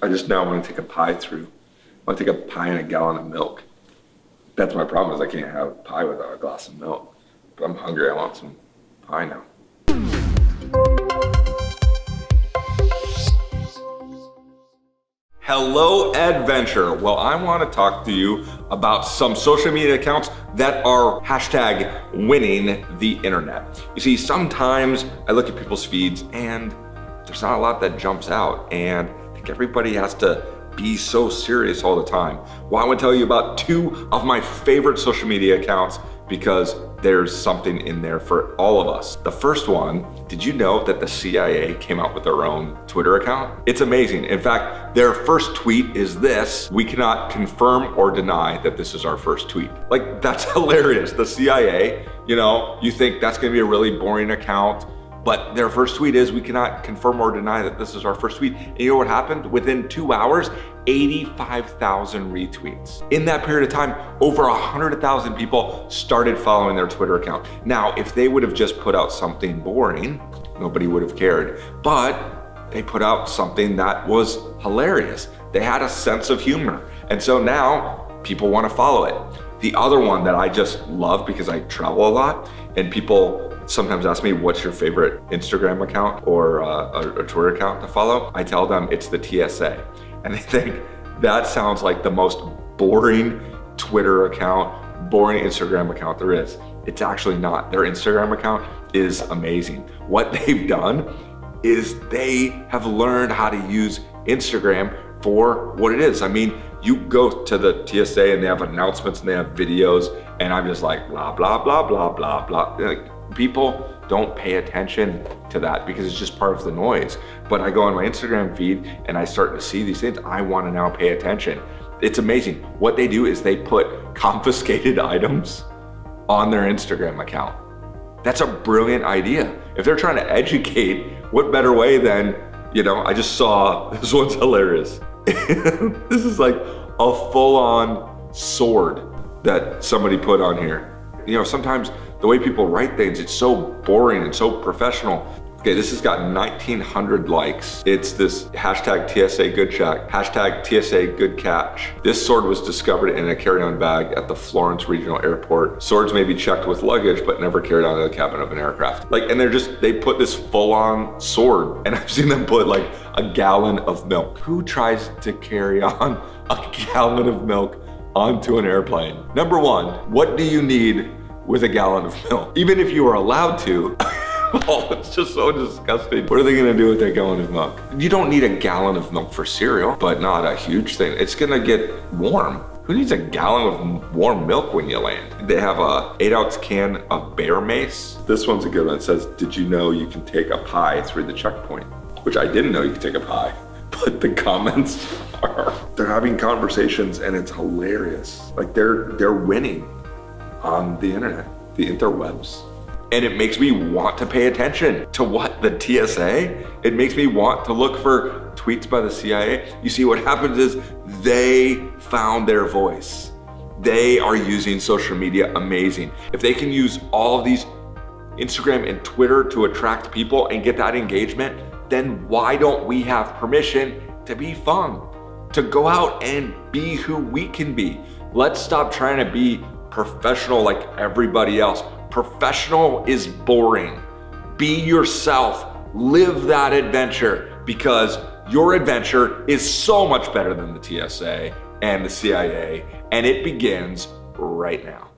I just now want to take a pie through. I want to take a pie and a gallon of milk. That's my problem, is I can't have pie without a glass of milk. But I'm hungry, I want some pie now. Hello, adventure. Well, I want to talk to you about some social media accounts that are hashtag winning the internet. You see, sometimes I look at people's feeds and there's not a lot that jumps out, and I think everybody has to be so serious all the time. Well, I want to tell you about two of my favorite social media accounts because there's something in there for all of us. The first one, did you know that the CIA came out with their own Twitter account? It's amazing. In fact, their first tweet is this: "We cannot confirm or deny that this is our first tweet." Like, that's hilarious. The CIA, you think that's gonna be a really boring account, but their first tweet is, "We cannot confirm or deny that this is our first tweet." And you know what happened? Within 2 hours, 85,000 retweets. In that period of time, over 100,000 people started following their Twitter account. Now, if they would have just put out something boring, nobody would have cared. But they put out something that was hilarious. They had a sense of humor. And so now people want to follow it. The other one that I just love, because I travel a lot and people sometimes ask me, what's your favorite Instagram account or a Twitter account to follow? I tell them it's the TSA. And they think that sounds like the most boring Twitter account, boring Instagram account there is. It's actually not. Their Instagram account is amazing. What they've done is they have learned how to use Instagram for what it is. I mean, you go to the TSA and they have announcements and they have videos, and I'm just like, blah, blah, blah, blah, blah, blah. Like, people don't pay attention to that because it's just part of the noise. But I go on my Instagram feed and I start to see these things. I want to now pay attention. It's amazing. What they do is they put confiscated items on their Instagram account. That's a brilliant idea. If they're trying to educate, what better way than, I just saw, this one's hilarious. This is like a full-on sword that somebody put on here. Sometimes the way people write things, it's so boring and so professional. Okay, this has got 1,900 likes. It's this hashtag TSA good check, hashtag TSA good catch. This sword was discovered in a carry-on bag at the Florence Regional Airport. Swords may be checked with luggage, but never carried onto the cabin of an aircraft. And they put this full-on sword, and I've seen them put like a gallon of milk. Who tries to carry on a gallon of milk onto an airplane? Number one, what do you need with a gallon of milk? Even if you are allowed to, oh, it's just so disgusting. What are they gonna do with that gallon of milk? You don't need a gallon of milk for cereal, but not a huge thing. It's gonna get warm. Who needs a gallon of warm milk when you land? They have a 8-ounce can of bear mace. This one's a good one. It says, "Did you know you can take a pie through the checkpoint?" Which I didn't know you could take a pie. But the comments they're having conversations and it's hilarious. Like they're winning on the internet, the interwebs. And it makes me want to pay attention to what the TSA, it makes me want to look for tweets by the CIA. You see, what happens is they found their voice. They are using social media amazing. If they can use all of these Instagram and Twitter to attract people and get that engagement, then why don't we have permission to be fun, to go out and be who we can be? Let's stop trying to be professional like everybody else. Professional is boring. Be yourself, live that adventure, because your adventure is so much better than the TSA and the CIA, and it begins right now.